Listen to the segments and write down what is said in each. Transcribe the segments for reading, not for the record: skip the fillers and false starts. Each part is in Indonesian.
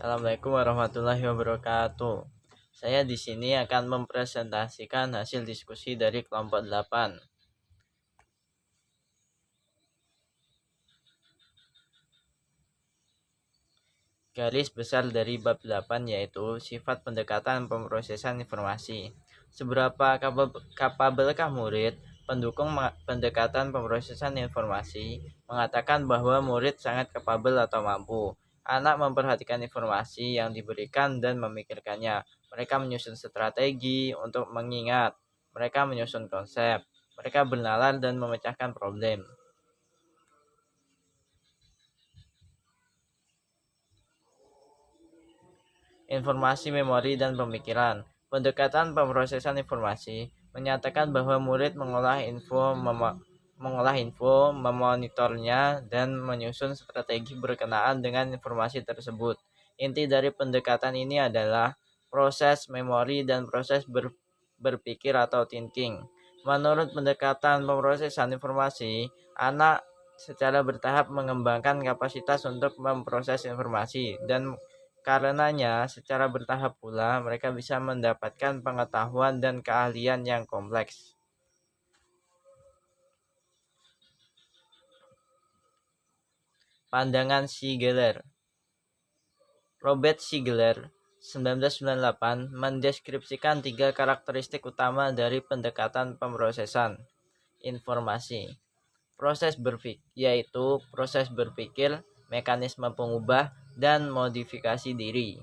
Assalamualaikum warahmatullahi wabarakatuh. Saya di sini akan mempresentasikan hasil diskusi dari kelompok 8. Garis besar dari bab 8 yaitu sifat pendekatan pemrosesan informasi. Seberapa kapabelkah murid? Pendukung pendekatan pemrosesan informasi mengatakan bahwa murid sangat kapabel atau mampu. Anak memperhatikan informasi yang diberikan dan memikirkannya. Mereka menyusun strategi untuk mengingat. Mereka menyusun konsep. Mereka bernalar dan memecahkan problem. Informasi, memori, dan pemikiran. Pendekatan pemrosesan informasi menyatakan bahwa murid mengolah info, memonitornya, dan menyusun strategi berkenaan dengan informasi tersebut. Inti dari pendekatan ini adalah proses memori dan proses berpikir atau thinking. Menurut pendekatan pemrosesan informasi, anak secara bertahap mengembangkan kapasitas untuk memproses informasi dan karenanya, secara bertahap pula mereka bisa mendapatkan pengetahuan dan keahlian yang kompleks. Pandangan Shigler. Robert Shigler 1998 mendeskripsikan 3 karakteristik utama dari pendekatan pemrosesan informasi. Proses berpikir, yaitu proses berpikir, mekanisme pengubah, dan modifikasi diri.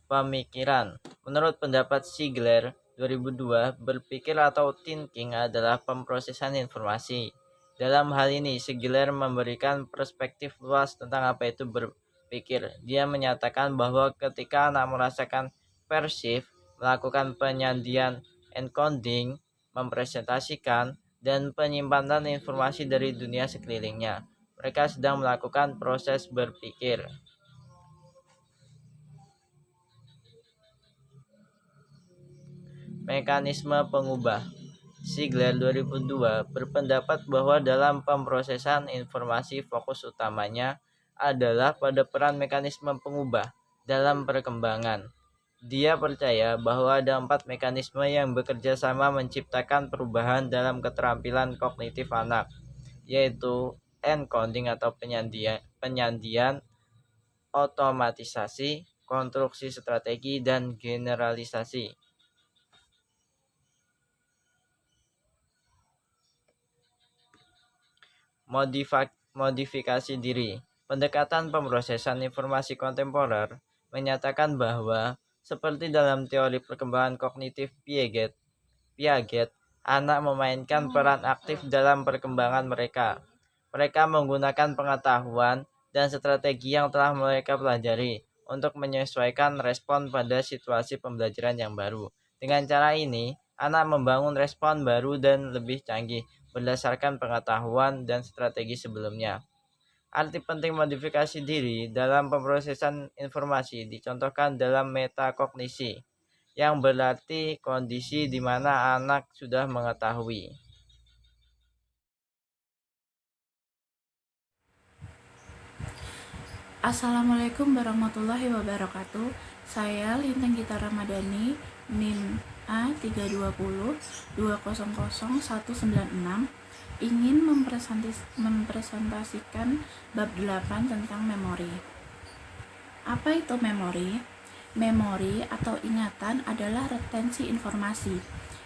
Pemikiran. Menurut pendapat Shigler 2002, berpikir atau thinking adalah pemrosesan informasi. Dalam hal ini, Shigler memberikan perspektif luas tentang apa itu berpikir. Dia menyatakan bahwa ketika anak merasakan perceive, melakukan penyandian encoding, mempresentasikan, dan penyimpanan informasi dari dunia sekelilingnya, mereka sedang melakukan proses berpikir. Mekanisme pengubah. Shigler 2002 berpendapat bahwa dalam pemrosesan informasi fokus utamanya adalah pada peran mekanisme pengubah dalam perkembangan. Dia percaya bahwa ada 4 mekanisme yang bekerja sama menciptakan perubahan dalam keterampilan kognitif anak, yaitu encoding atau penyandian, otomatisasi, konstruksi strategi, dan generalisasi. Modifikasi diri. Pendekatan pemrosesan informasi kontemporer menyatakan bahwa seperti dalam teori perkembangan kognitif Piaget, anak memainkan peran aktif dalam perkembangan mereka. Mereka menggunakan pengetahuan dan strategi yang telah mereka pelajari untuk menyesuaikan respon pada situasi pembelajaran yang baru. Dengan cara ini, anak membangun respon baru dan lebih canggih berdasarkan pengetahuan dan strategi sebelumnya. Arti penting modifikasi diri dalam pemrosesan informasi dicontohkan dalam metakognisi, yang berarti kondisi di mana anak sudah mengetahui. Assalamualaikum warahmatullahi wabarakatuh. Saya Lintang Gita Ramadhani, NIM A320200196, ingin mempresentasikan bab 8 tentang memori. Apa itu memori? Memori atau ingatan adalah retensi informasi.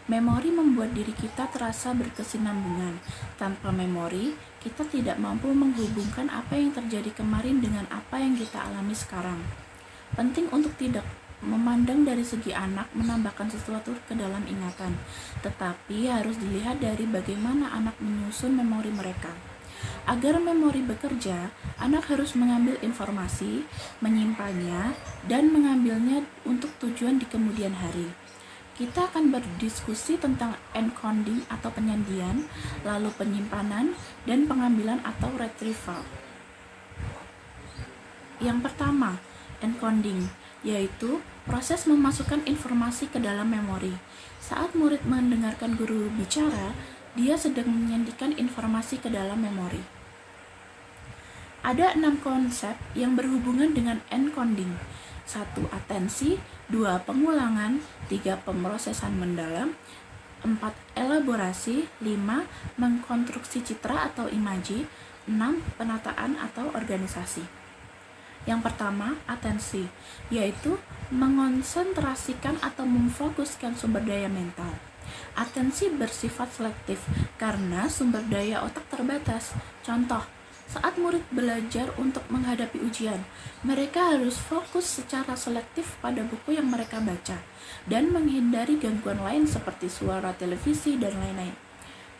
Memori membuat diri kita terasa berkesinambungan. Tanpa memori, kita tidak mampu menghubungkan apa yang terjadi kemarin dengan apa yang kita alami sekarang. Penting untuk tidak memandang dari segi anak menambahkan sesuatu ke dalam ingatan, tetapi harus dilihat dari bagaimana anak menyusun memori mereka. Agar memori bekerja, anak harus mengambil informasi, menyimpannya, dan mengambilnya untuk tujuan di kemudian hari. Kita akan berdiskusi tentang encoding atau penyandian, lalu penyimpanan, dan pengambilan atau retrieval. Yang pertama, encoding, yaitu proses memasukkan informasi ke dalam memori. Saat murid mendengarkan guru bicara, dia sedang menyandikan informasi ke dalam memori. Ada 6 konsep yang berhubungan dengan encoding. 1. Atensi, 2. Pengulangan, 3. Pemrosesan mendalam, 4. Elaborasi, 5. Mengkonstruksi citra atau imaji, 6. Penataan atau organisasi. Yang pertama, atensi, yaitu mengonsentrasikan atau memfokuskan sumber daya mental. Atensi bersifat selektif karena sumber daya otak terbatas. Contoh, saat murid belajar untuk menghadapi ujian, mereka harus fokus secara selektif pada buku yang mereka baca dan menghindari gangguan lain seperti suara televisi dan lain-lain.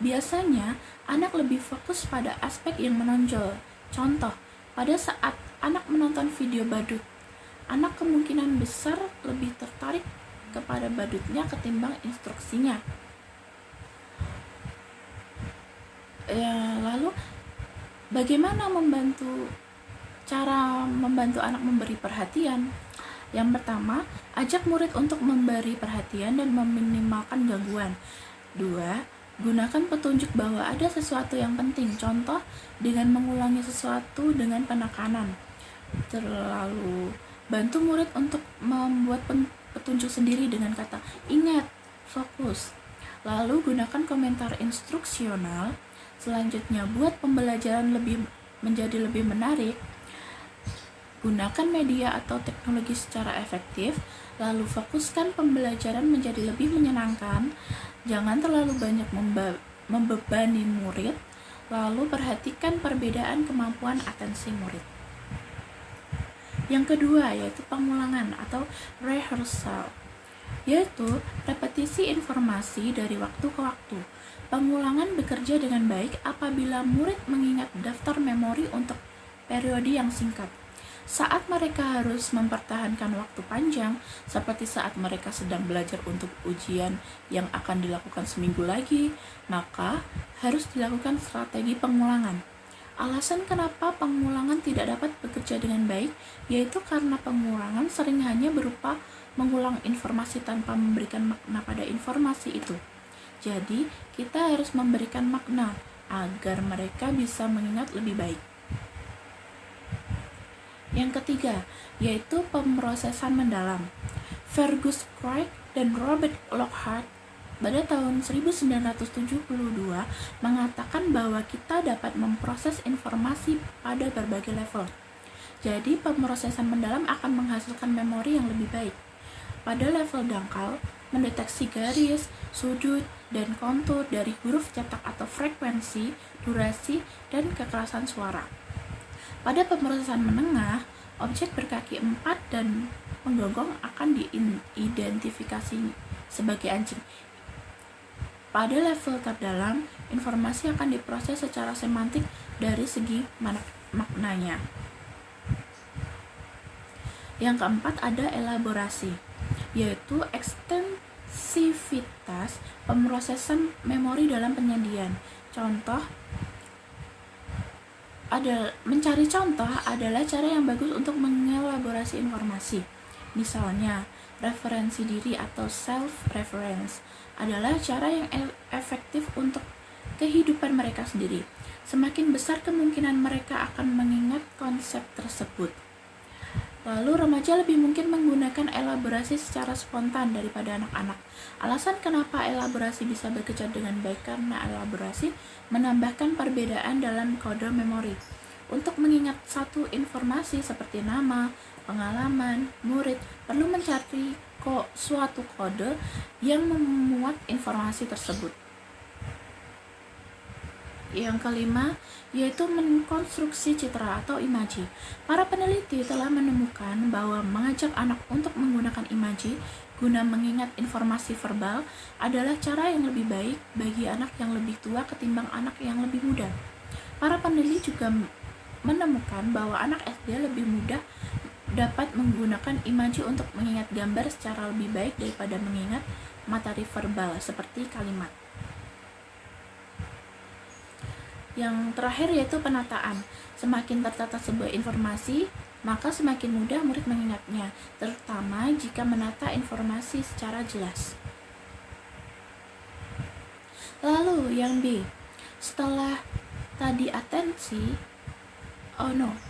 Biasanya, anak lebih fokus pada aspek yang menonjol. Contoh, pada saat anak menonton video badut, anak kemungkinan besar lebih tertarik kepada badutnya ketimbang instruksinya. Lalu, bagaimana cara membantu anak memberi perhatian? Yang pertama, ajak murid untuk memberi perhatian dan meminimalkan gangguan. 2. Gunakan petunjuk bahwa ada sesuatu yang penting. Contoh, dengan mengulangi sesuatu dengan penekanan. Terlalu bantu murid untuk membuat petunjuk sendiri dengan kata ingat, fokus. Lalu gunakan komentar instruksional. Selanjutnya, buat pembelajaran menjadi lebih menarik. Gunakan media atau teknologi secara efektif. Lalu fokuskan pembelajaran menjadi lebih menyenangkan. Jangan terlalu banyak membebani murid. Lalu perhatikan perbedaan kemampuan atensi murid. Yang kedua yaitu pengulangan atau rehearsal, yaitu repetisi informasi dari waktu ke waktu. Pengulangan bekerja dengan baik apabila murid mengingat daftar memori untuk periode yang singkat. Saat mereka harus mempertahankan waktu panjang, seperti saat mereka sedang belajar untuk ujian yang akan dilakukan seminggu lagi, maka harus dilakukan strategi pengulangan. Alasan kenapa pengulangan tidak dapat bekerja dengan baik, yaitu karena pengulangan sering hanya berupa mengulang informasi tanpa memberikan makna pada informasi itu. Jadi, kita harus memberikan makna agar mereka bisa mengingat lebih baik. Yang ketiga, yaitu pemrosesan mendalam. Fergus Craig dan Robert Lockhart pada tahun 1972 mengatakan bahwa kita dapat memproses informasi pada berbagai level. Jadi, pemrosesan mendalam akan menghasilkan memori yang lebih baik. Pada level dangkal, mendeteksi garis, sudut, dan kontur dari huruf cetak atau frekuensi, durasi, dan kekerasan suara. Pada pemrosesan menengah, objek berkaki 4 dan menggonggong akan diidentifikasi sebagai anjing. Pada level terdalam, informasi akan diproses secara semantik dari segi maknanya. Yang keempat ada elaborasi, yaitu ekstensivitas pemrosesan memori dalam penyajian. Mencari contoh adalah cara yang bagus untuk mengelaborasi informasi. Misalnya, referensi diri atau self-reference adalah cara yang efektif untuk kehidupan mereka sendiri. Semakin besar kemungkinan mereka akan mengingat konsep tersebut. Lalu remaja lebih mungkin menggunakan elaborasi secara spontan daripada anak-anak. Alasan kenapa elaborasi bisa bekerja dengan baik karena elaborasi menambahkan perbedaan dalam kode memori. Untuk mengingat satu informasi seperti nama, pengalaman, murid perlu mencari suatu kode yang memuat informasi tersebut. Yang kelima, yaitu mengkonstruksi citra atau imaji. Para peneliti telah menemukan bahwa mengajak anak untuk menggunakan imaji guna mengingat informasi verbal adalah cara yang lebih baik bagi anak yang lebih tua ketimbang anak yang lebih muda. Para peneliti juga menemukan bahwa anak SD lebih mudah dapat menggunakan imaji untuk mengingat gambar secara lebih baik daripada mengingat materi verbal seperti kalimat. Yang terakhir yaitu penataan. Semakin tertata sebuah informasi, maka semakin mudah murid mengingatnya, terutama jika menata informasi secara jelas. Lalu yang B, setelah tadi atensi,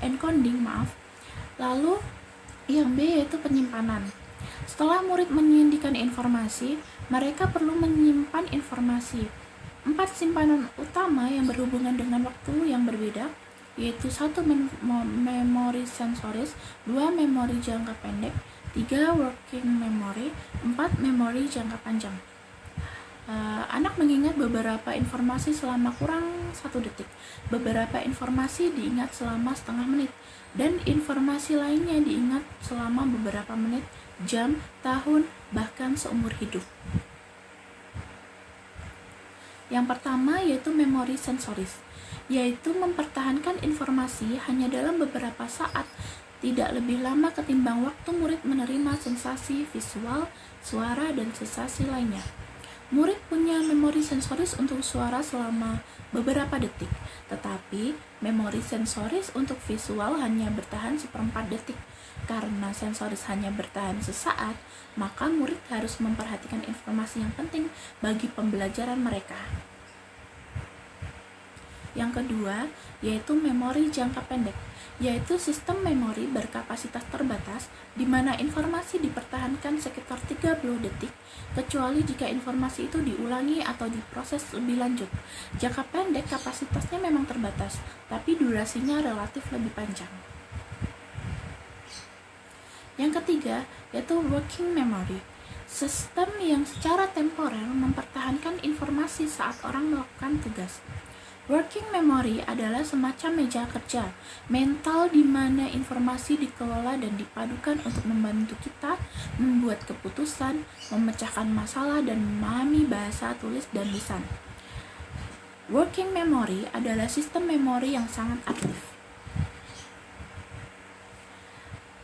encoding, Lalu yang B yaitu penyimpanan. Setelah murid menyuntikkan informasi, mereka perlu menyimpan informasi. 4 simpanan utama yang berhubungan dengan waktu yang berbeda, yaitu 1 memori sensoris, 2 memori jangka pendek, 3 working memory, 4 memori jangka panjang. Anak mengingat beberapa informasi selama kurang 1 detik, beberapa informasi diingat selama setengah menit, dan informasi lainnya diingat selama beberapa menit, jam, tahun, bahkan seumur hidup. Yang pertama yaitu memori sensoris, yaitu mempertahankan informasi hanya dalam beberapa saat, tidak lebih lama ketimbang waktu murid menerima sensasi visual, suara, dan sensasi lainnya. Murid punya memori sensoris untuk suara selama beberapa detik, tetapi memori sensoris untuk visual hanya bertahan 1/4 detik. Karena sensoris hanya bertahan sesaat, maka murid harus memperhatikan informasi yang penting bagi pembelajaran mereka. Yang kedua, yaitu memori jangka pendek, yaitu sistem memori berkapasitas terbatas di mana informasi dipertahankan sekitar 30 detik, kecuali jika informasi itu diulangi atau diproses lebih lanjut. Jangka pendek kapasitasnya memang terbatas, tapi durasinya relatif lebih panjang. Yang ketiga, yaitu working memory, sistem yang secara temporer mempertahankan informasi saat orang melakukan tugas. Working memory adalah semacam meja kerja mental di mana informasi dikelola dan dipadukan untuk membantu kita membuat keputusan, memecahkan masalah, dan memahami bahasa tulis dan lisan. Working memory adalah sistem memori yang sangat aktif.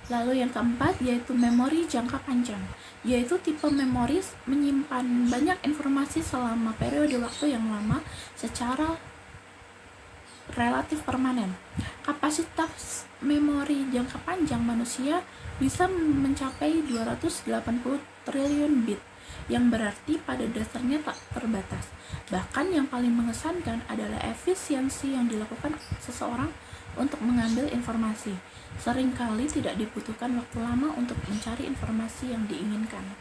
Lalu yang keempat yaitu memori jangka panjang, yaitu tipe memori menyimpan banyak informasi selama periode waktu yang lama secara relatif permanen. Kapasitas memori jangka panjang manusia bisa mencapai 280 triliun bit, yang berarti pada dasarnya tak terbatas. Bahkan yang paling mengesankan adalah efisiensi yang dilakukan seseorang untuk mengambil informasi. Seringkali tidak dibutuhkan waktu lama untuk mencari informasi yang diinginkan.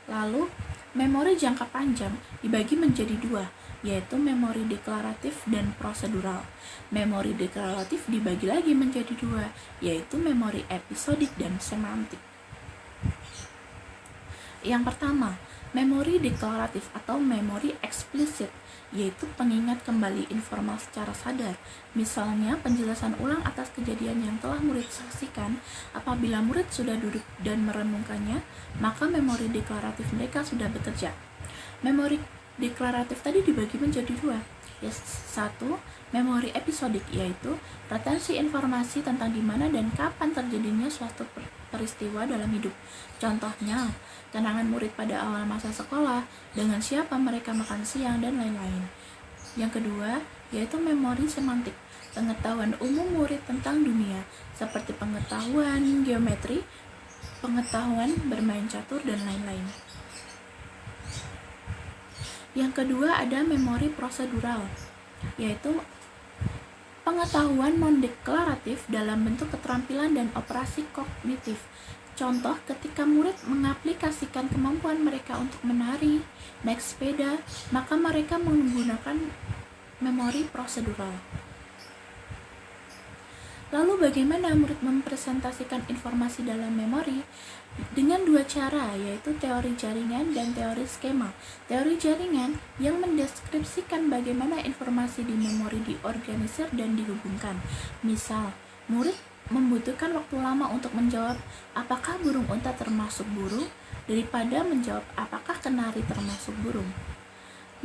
Lalu, memori jangka panjang dibagi menjadi 2, yaitu memori deklaratif dan prosedural. Memori deklaratif dibagi lagi menjadi 2, yaitu memori episodik dan semantik. Yang pertama, memori deklaratif atau memori eksplisit, yaitu pengingat kembali informal secara sadar. Misalnya, penjelasan ulang atas kejadian yang telah murid saksikan. Apabila murid sudah duduk dan merenungkannya, maka memori deklaratif mereka sudah bekerja. Memori deklaratif tadi dibagi menjadi 2. Satu, memori episodik, yaitu retensi informasi tentang di mana dan kapan terjadinya suatu peristiwa dalam hidup. Contohnya, kenangan murid pada awal masa sekolah, dengan siapa mereka makan siang, dan lain-lain. Yang kedua, yaitu memori semantik, pengetahuan umum murid tentang dunia, seperti pengetahuan geometri, pengetahuan bermain catur, dan lain-lain. Yang kedua ada memori prosedural, yaitu pengetahuan non-deklaratif dalam bentuk keterampilan dan operasi kognitif. Contoh, ketika murid mengaplikasikan kemampuan mereka untuk menari, naik sepeda, maka mereka menggunakan memori prosedural. Lalu bagaimana murid mempresentasikan informasi dalam memori? Dengan 2 cara, yaitu teori jaringan dan teori skema. Teori jaringan yang mendeskripsikan bagaimana informasi di memori diorganisir dan dihubungkan. Misal, murid membutuhkan waktu lama untuk menjawab apakah burung unta termasuk burung daripada menjawab apakah kenari termasuk burung.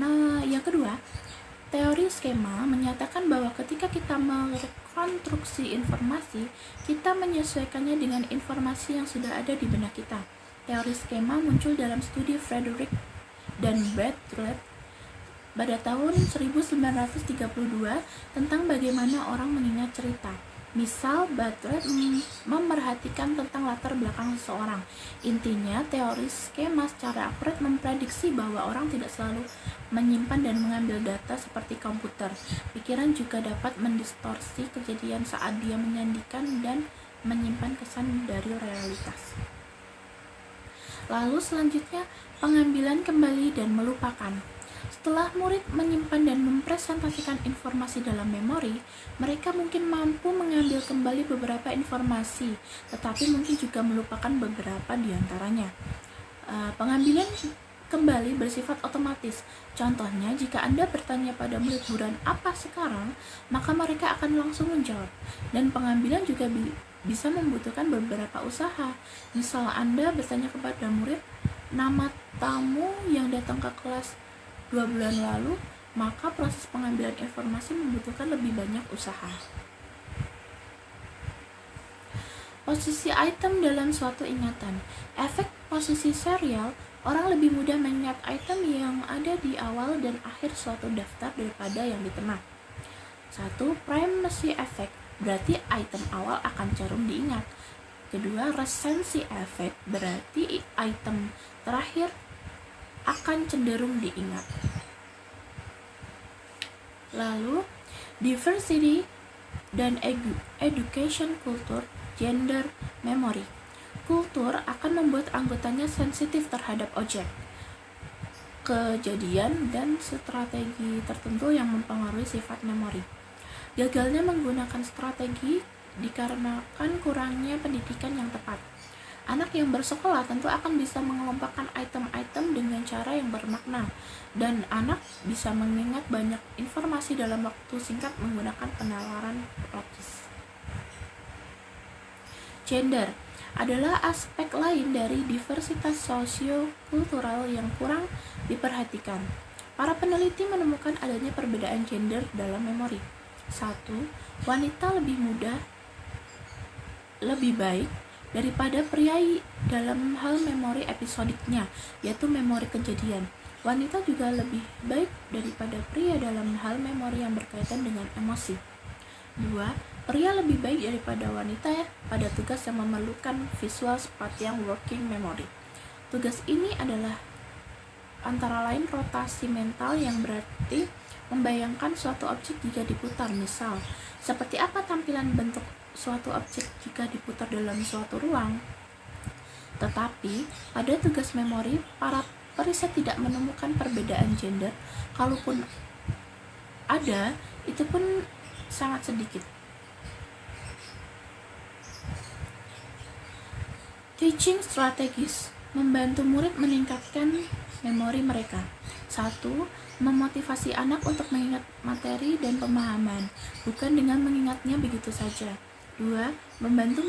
Nah, yang kedua, teori skema menyatakan bahwa ketika kita merekonstruksi informasi, kita menyesuaikannya dengan informasi yang sudah ada di benak kita. Teori skema muncul dalam studi Frederick dan Bartlett pada tahun 1932 tentang bagaimana orang mengingat cerita. Misal, Bartlett memerhatikan tentang latar belakang seseorang. Intinya, teori skema secara akurat memprediksi bahwa orang tidak selalu menyimpan dan mengambil data seperti komputer. Pikiran juga dapat mendistorsi kejadian saat dia menyandikan dan menyimpan kesan dari realitas. Lalu selanjutnya, pengambilan kembali dan melupakan. Setelah murid menyimpan dan mempresentasikan informasi dalam memori, mereka mungkin mampu mengambil kembali beberapa informasi, tetapi mungkin juga melupakan beberapa di antaranya. Pengambilan kembali bersifat otomatis. Contohnya, jika Anda bertanya pada murid buruan apa sekarang, maka mereka akan langsung menjawab. Dan pengambilan juga bisa membutuhkan beberapa usaha. Misal Anda bertanya kepada murid, nama tamu yang datang ke kelas 2 bulan lalu, maka proses pengambilan informasi membutuhkan lebih banyak usaha. Posisi item dalam suatu ingatan. Efek posisi serial, orang lebih mudah mengingat item yang ada di awal dan akhir suatu daftar daripada yang di tengah. 1. Primacy effect, berarti item awal akan cenderung diingat. Kedua, recency effect, berarti item terakhir akan cenderung diingat. Lalu, diversity dan education culture, gender, memory. Kultur akan membuat anggotanya sensitif terhadap objek, kejadian, dan strategi tertentu yang mempengaruhi sifat memori. Gagalnya menggunakan strategi dikarenakan kurangnya pendidikan yang tepat. Anak yang bersekolah tentu akan bisa mengelompokkan item-item dengan cara yang bermakna, dan anak bisa mengingat banyak informasi dalam waktu singkat menggunakan penalaran logis. Gender adalah aspek lain dari diversitas sosio-kultural yang kurang diperhatikan. Para peneliti menemukan adanya perbedaan gender dalam memori. 1. Wanita lebih baik daripada pria dalam hal memori episodiknya, yaitu memori kejadian. Wanita juga lebih baik daripada pria dalam hal memori yang berkaitan dengan emosi. 2. Pria lebih baik daripada wanita pada tugas yang memerlukan visual spatial working memory. Tugas ini adalah antara lain rotasi mental yang berarti membayangkan suatu objek jika diputar. Misal, seperti apa tampilan bentuk suatu objek jika diputar dalam suatu ruang. Tetapi, pada tugas memori, para periset tidak menemukan perbedaan gender. Kalaupun ada, itu pun sangat sedikit. Teaching strategies membantu murid meningkatkan memori mereka. 1. Memotivasi anak untuk mengingat materi dan pemahaman, bukan dengan mengingatnya begitu saja. 2. Membantu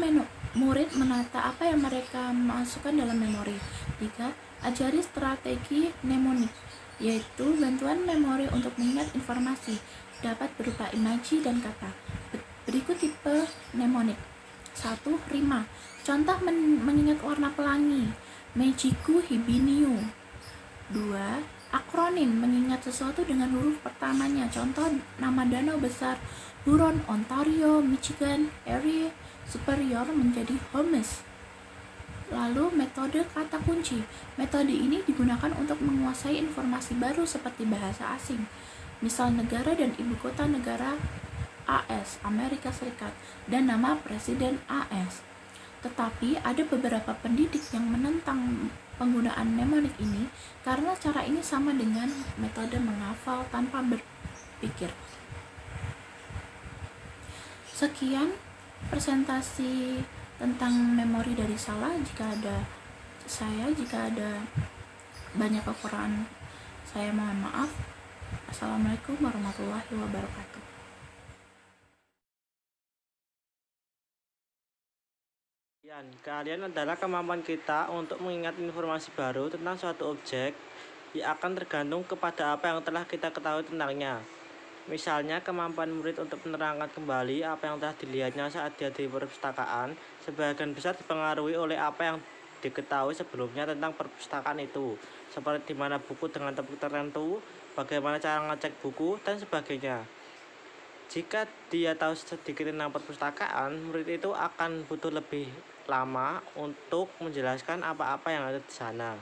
murid menata apa yang mereka masukkan dalam memori. 3. Ajari strategi mnemonik, yaitu bantuan memori untuk mengingat informasi, dapat berupa imaji dan kata. Berikut tipe mnemonik. 1. Rima. Contoh mengingat warna pelangi, Mejiku Hibiniu. 2. Akronim, mengingat sesuatu dengan huruf pertamanya. Contoh nama danau besar, Huron, Ontario, Michigan, Erie Superior menjadi Holmes. Lalu metode kata kunci. Metode ini digunakan untuk menguasai informasi baru seperti bahasa asing. Misal negara dan ibu kota negara AS, Amerika Serikat, dan nama presiden AS. Tetapi ada beberapa pendidik yang menentang penggunaan mnemonik ini karena cara ini sama dengan metode menghafal tanpa berpikir. Sekian presentasi tentang memori dari Salah. Jika ada banyak kekurangan, saya mohon maaf. Assalamualaikum warahmatullahi wabarakatuh. Keahlian adalah kemampuan kita untuk mengingat informasi baru tentang suatu objek yang akan tergantung kepada apa yang telah kita ketahui tentangnya. Misalnya, kemampuan murid untuk menerangkan kembali apa yang telah dilihatnya saat dia di perpustakaan sebagian besar dipengaruhi oleh apa yang diketahui sebelumnya tentang perpustakaan itu, seperti di mana buku dengan topik tertentu, bagaimana cara ngecek buku, dan sebagainya. Jika dia tahu sedikit tentang perpustakaan, murid itu akan butuh lebih lama untuk menjelaskan apa-apa yang ada di sana.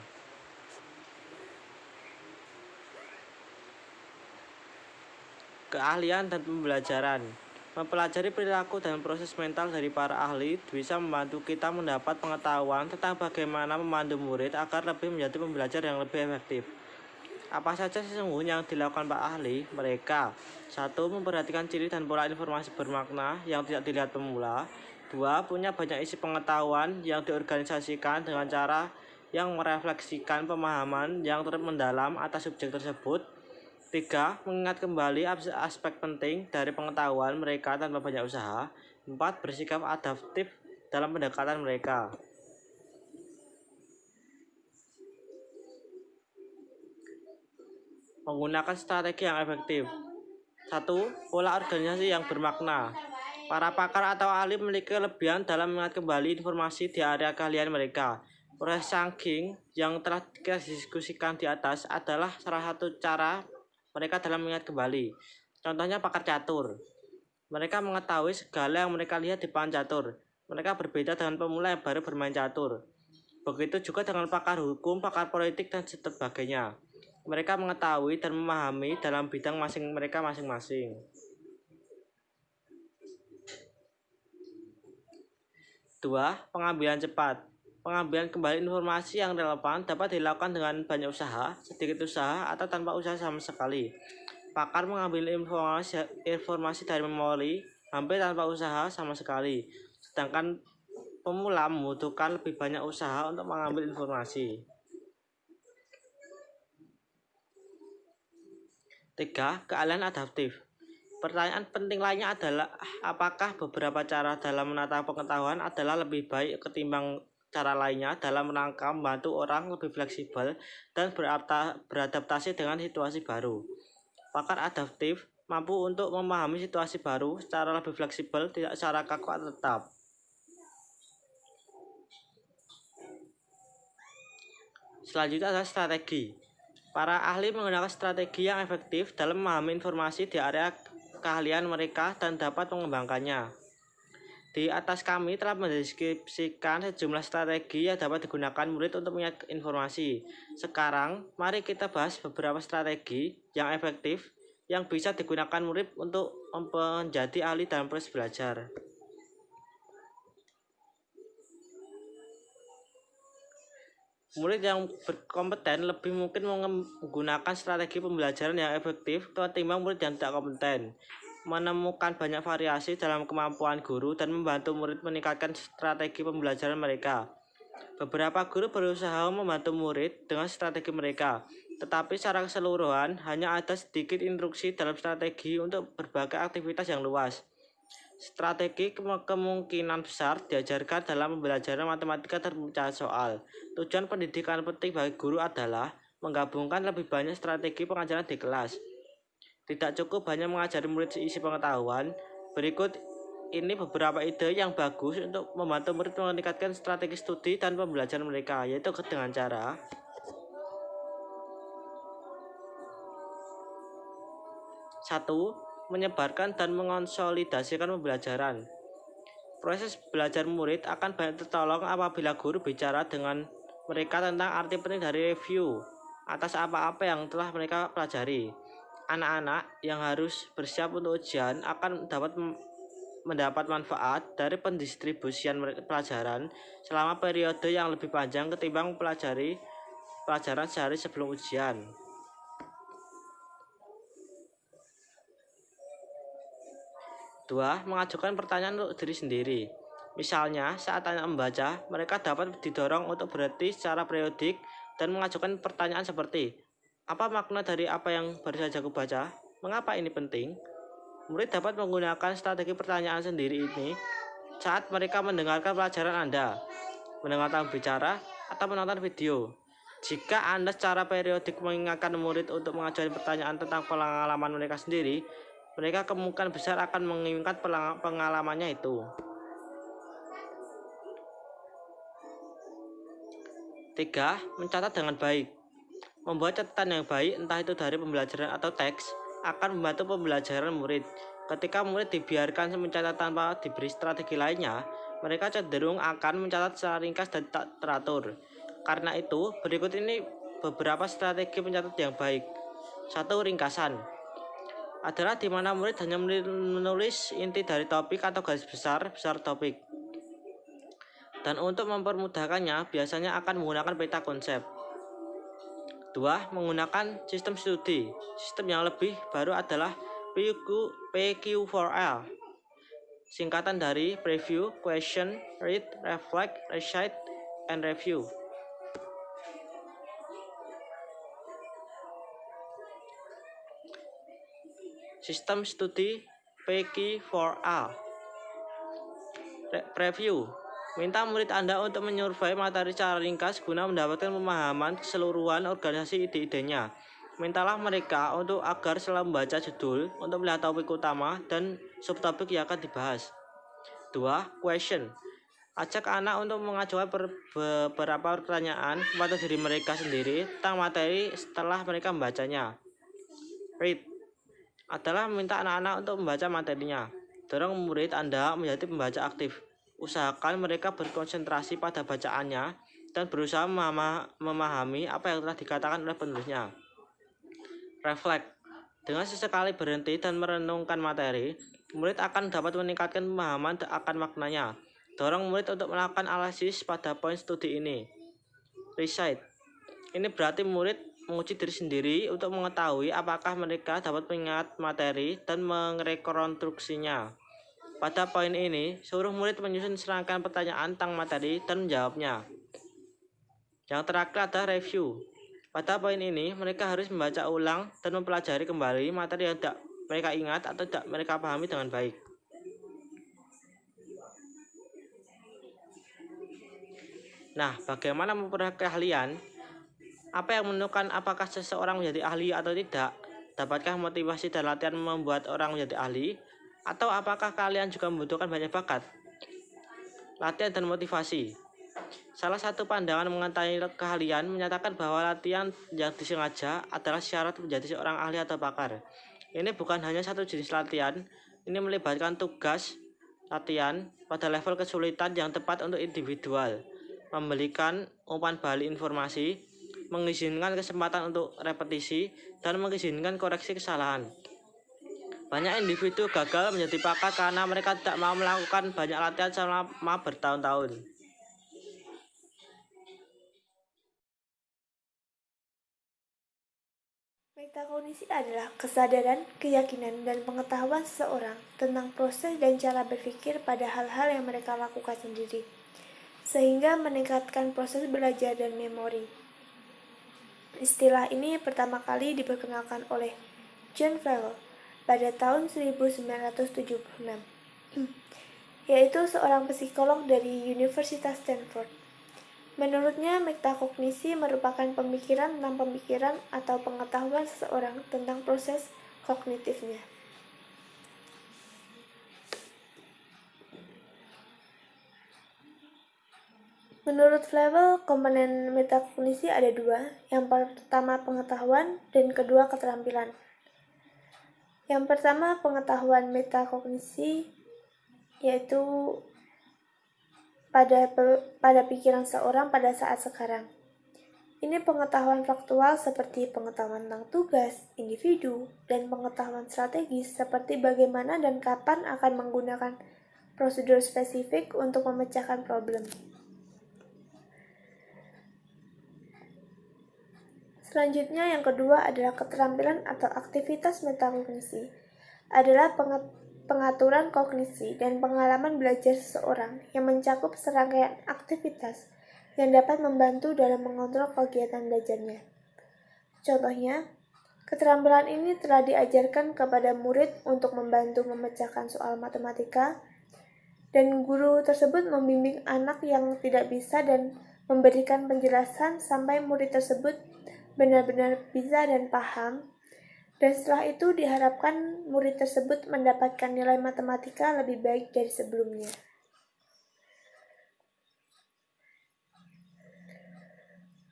Keahlian dan pembelajaran. Mempelajari perilaku dan proses mental dari para ahli bisa membantu kita mendapat pengetahuan tentang bagaimana memandu murid agar lebih menjadi pembelajar yang lebih efektif. Apa saja sesungguhnya yang dilakukan Pak ahli? Mereka 1. Memperhatikan ciri dan pola informasi bermakna yang tidak dilihat pemula. 2. Punya banyak isi pengetahuan yang diorganisasikan dengan cara yang merefleksikan pemahaman yang mendalam atas subjek tersebut. 3. Mengingat kembali aspek penting dari pengetahuan mereka tanpa banyak usaha. 4. Bersikap adaptif dalam pendekatan mereka. Menggunakan strategi yang efektif. 1. Pola organisasi yang bermakna. Para pakar atau ahli memiliki kelebihan dalam mengingat kembali informasi di area keahlian mereka. Proses chunking yang telah kita diskusikan di atas adalah salah satu cara mereka dalam mengingat kembali. Contohnya pakar catur. Mereka mengetahui segala yang mereka lihat di papan catur. Mereka berbeda dengan pemula yang baru bermain catur. Begitu juga dengan pakar hukum, pakar politik, dan sebagainya. Mereka mengetahui dan memahami dalam bidang mereka masing-masing. 2. Pengambilan cepat. Pengambilan kembali informasi yang relevan dapat dilakukan dengan banyak usaha, sedikit usaha, atau tanpa usaha sama sekali. Pakar mengambil informasi dari memori hampir tanpa usaha sama sekali, sedangkan pemula membutuhkan lebih banyak usaha untuk mengambil informasi. 3. Keahlian adaptif. Pertanyaan penting lainnya adalah apakah beberapa cara dalam menata pengetahuan adalah lebih baik ketimbang cara lainnya dalam rangka membantu orang lebih fleksibel dan beradaptasi dengan situasi baru. Pakar adaptif mampu untuk memahami situasi baru secara lebih fleksibel, tidak secara kaku atau tetap. Selanjutnya adalah strategi. Para ahli menggunakan strategi yang efektif dalam memahami informasi di area keahlian mereka dan dapat mengembangkannya. Di atas kami telah mendeskripsikan sejumlah strategi yang dapat digunakan murid untuk mengingat informasi. Sekarang, mari kita bahas beberapa strategi yang efektif yang bisa digunakan murid untuk menjadi ahli dalam proses belajar. Murid yang berkompeten lebih mungkin menggunakan strategi pembelajaran yang efektif ketimbang murid yang tidak kompeten. Menemukan banyak variasi dalam kemampuan guru dan membantu murid meningkatkan strategi pembelajaran mereka. Beberapa guru berusaha membantu murid dengan strategi mereka, tetapi secara keseluruhan hanya ada sedikit instruksi dalam strategi untuk berbagai aktivitas yang luas. Strategi kemungkinan besar diajarkan dalam pembelajaran matematika dan pemecahan soal. Tujuan pendidikan penting bagi guru adalah menggabungkan lebih banyak strategi pengajaran di kelas. Tidak cukup hanya mengajari murid isi pengetahuan. Berikut ini beberapa ide yang bagus untuk membantu murid meningkatkan strategi studi dan pembelajaran mereka, yaitu dengan cara 1. Menyebarkan dan mengonsolidasikan pembelajaran. Proses belajar murid akan banyak tertolong apabila guru bicara dengan mereka tentang arti penting dari review atas apa-apa yang telah mereka pelajari. Anak-anak yang harus bersiap untuk ujian akan mendapat manfaat dari pendistribusian pelajaran selama periode yang lebih panjang ketimbang pelajari pelajaran sehari sebelum ujian. 2. Mengajukan pertanyaan untuk diri sendiri. Misalnya, saat anak membaca, mereka dapat didorong untuk berhenti secara periodik dan mengajukan pertanyaan seperti, apa makna dari apa yang baru saja aku baca? Mengapa ini penting? Murid dapat menggunakan strategi pertanyaan sendiri ini saat mereka mendengarkan pelajaran Anda, mendengarkan bicara, atau menonton video. Jika Anda secara periodik mengingatkan murid untuk mengajukan pertanyaan tentang pengalaman mereka sendiri, mereka kemungkinan besar akan mengingat pengalamannya itu. 3. Mencatat dengan baik. Membuat catatan yang baik, entah itu dari pembelajaran atau teks, akan membantu pembelajaran murid. Ketika murid dibiarkan mencatat tanpa diberi strategi lainnya, mereka cenderung akan mencatat secara ringkas dan tak teratur. Karena itu, berikut ini beberapa strategi mencatat yang baik. 1. Ringkasan adalah di mana murid hanya menulis inti dari topik atau garis besar topik. Dan untuk mempermudahkannya, biasanya akan menggunakan peta konsep. 2. Menggunakan sistem studi. Sistem yang lebih baru adalah PQ4L, singkatan dari Preview, Question, Read, Reflect, Recite, and Review. Sistem studi PQ4A. Preview minta murid Anda untuk menyurvei materi secara ringkas guna mendapatkan pemahaman keseluruhan organisasi ide-idenya. Mintalah mereka untuk agar selalu membaca judul untuk melihat topik utama dan subtopik yang akan dibahas. 2. Question ajak anak untuk mengajukan beberapa pertanyaan kepada diri mereka sendiri tentang materi setelah mereka membacanya. Read adalah meminta anak-anak untuk membaca materinya. Dorong murid Anda menjadi pembaca aktif. Usahakan mereka berkonsentrasi pada bacaannya dan berusaha memahami apa yang telah dikatakan oleh penulisnya. Reflect dengan sesekali berhenti dan merenungkan materi, murid akan dapat meningkatkan pemahaman akan maknanya. Dorong murid untuk melakukan analisis pada poin studi ini. Recite ini berarti murid menguji diri sendiri untuk mengetahui apakah mereka dapat mengingat materi dan merekonstruksinya. Pada poin ini, suruh murid menyusun serangkaian pertanyaan tentang materi dan menjawabnya. Yang terakhir adalah review. Pada poin ini, mereka harus membaca ulang dan mempelajari kembali materi yang tidak mereka ingat atau tidak mereka pahami dengan baik. Nah, bagaimana memperoleh keahlian? Apa yang menentukan apakah seseorang menjadi ahli atau tidak? Dapatkah motivasi dan latihan membuat orang menjadi ahli? Atau apakah kalian juga membutuhkan banyak bakat? Latihan dan motivasi. Salah satu pandangan mengenai keahlian menyatakan bahwa latihan yang disengaja adalah syarat menjadi seorang ahli atau pakar. Ini bukan hanya satu jenis latihan, ini melibatkan tugas latihan pada level kesulitan yang tepat untuk individual, memberikan umpan balik informasi, mengizinkan kesempatan untuk repetisi, dan mengizinkan koreksi kesalahan. Banyak individu gagal menjadi pakar karena mereka tidak mau melakukan banyak latihan selama bertahun-tahun. Metakognisi adalah kesadaran, keyakinan, dan pengetahuan seseorang tentang proses dan cara berpikir pada hal-hal yang mereka lakukan sendiri, sehingga meningkatkan proses belajar dan memori. Istilah ini pertama kali diperkenalkan oleh John Flavel pada tahun 1976, yaitu seorang psikolog dari Universitas Stanford. Menurutnya, metakognisi merupakan pemikiran tentang pemikiran atau pengetahuan seseorang tentang proses kognitifnya. Menurut Flavel, komponen metakognisi ada dua. Yang pertama pengetahuan dan kedua keterampilan. Yang pertama pengetahuan metakognisi yaitu pada pikiran seorang pada saat sekarang. Ini pengetahuan faktual seperti pengetahuan tentang tugas, individu, dan pengetahuan strategis seperti bagaimana dan kapan akan menggunakan prosedur spesifik untuk memecahkan problem. Selanjutnya yang kedua adalah keterampilan atau aktivitas metakognisi. Adalah pengaturan kognisi dan pengalaman belajar seseorang yang mencakup serangkaian aktivitas yang dapat membantu dalam mengontrol kegiatan belajarnya. Contohnya, keterampilan ini telah diajarkan kepada murid untuk membantu memecahkan soal matematika, dan guru tersebut membimbing anak yang tidak bisa dan memberikan penjelasan sampai murid tersebut benar-benar bisa dan paham, dan setelah itu diharapkan murid tersebut mendapatkan nilai matematika lebih baik dari sebelumnya.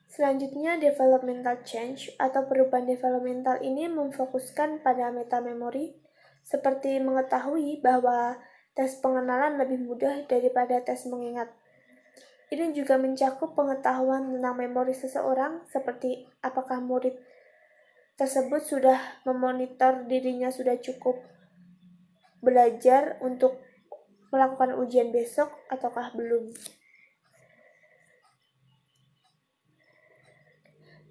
Selanjutnya, developmental change atau perubahan developmental ini memfokuskan pada metamemori, seperti mengetahui bahwa tes pengenalan lebih mudah daripada tes mengingat. Ini juga mencakup pengetahuan tentang memori seseorang, seperti apakah murid tersebut sudah memonitor dirinya sudah cukup belajar untuk melakukan ujian besok ataukah belum.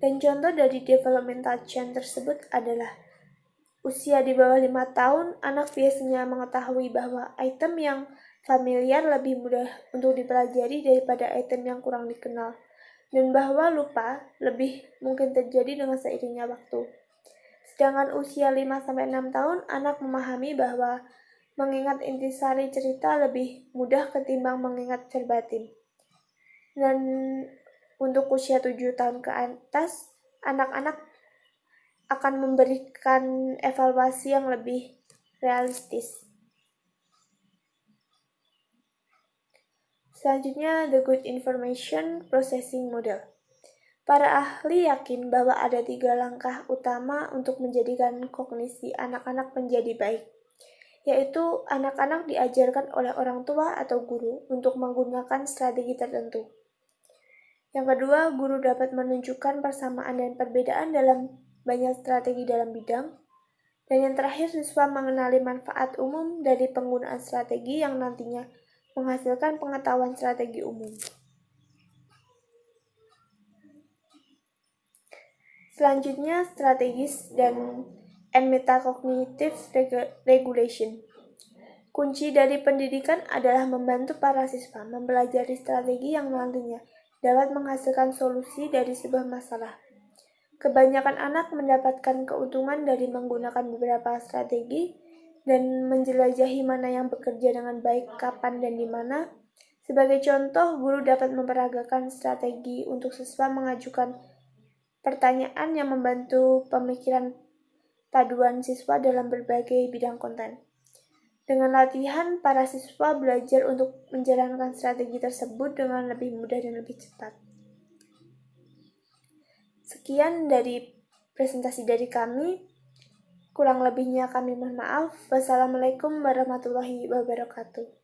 Dan contoh dari developmental change tersebut adalah usia di bawah 5 tahun, anak biasanya mengetahui bahwa item yang familiar lebih mudah untuk dipelajari daripada item yang kurang dikenal, dan bahwa lupa lebih mungkin terjadi dengan seiringnya waktu. Sedangkan usia 5-6 tahun, anak memahami bahwa mengingat intisari cerita lebih mudah ketimbang mengingat verbatim. Dan untuk usia 7 tahun ke atas, anak-anak akan memberikan evaluasi yang lebih realistis. Selanjutnya, the good information processing model. Para ahli yakin bahwa ada 3 langkah utama untuk menjadikan kognisi anak-anak menjadi baik, yaitu anak-anak diajarkan oleh orang tua atau guru untuk menggunakan strategi tertentu. Yang kedua, guru dapat menunjukkan persamaan dan perbedaan dalam banyak strategi dalam bidang. Dan yang terakhir, siswa mengenali manfaat umum dari penggunaan strategi yang nantinya menghasilkan pengetahuan strategi umum. Selanjutnya, strategis dan metacognitive regulation. Kunci dari pendidikan adalah membantu para siswa mempelajari strategi yang nantinya dapat menghasilkan solusi dari sebuah masalah. Kebanyakan anak mendapatkan keuntungan dari menggunakan beberapa strategi dan menjelajahi mana yang bekerja dengan baik, kapan, dan di mana. Sebagai contoh, guru dapat memperagakan strategi untuk siswa mengajukan pertanyaan yang membantu pemikiran paduan siswa dalam berbagai bidang konten. Dengan latihan, para siswa belajar untuk menjalankan strategi tersebut dengan lebih mudah dan lebih cepat. Sekian dari presentasi dari kami. Kurang lebihnya kami mohon maaf. Wassalamualaikum warahmatullahi wabarakatuh.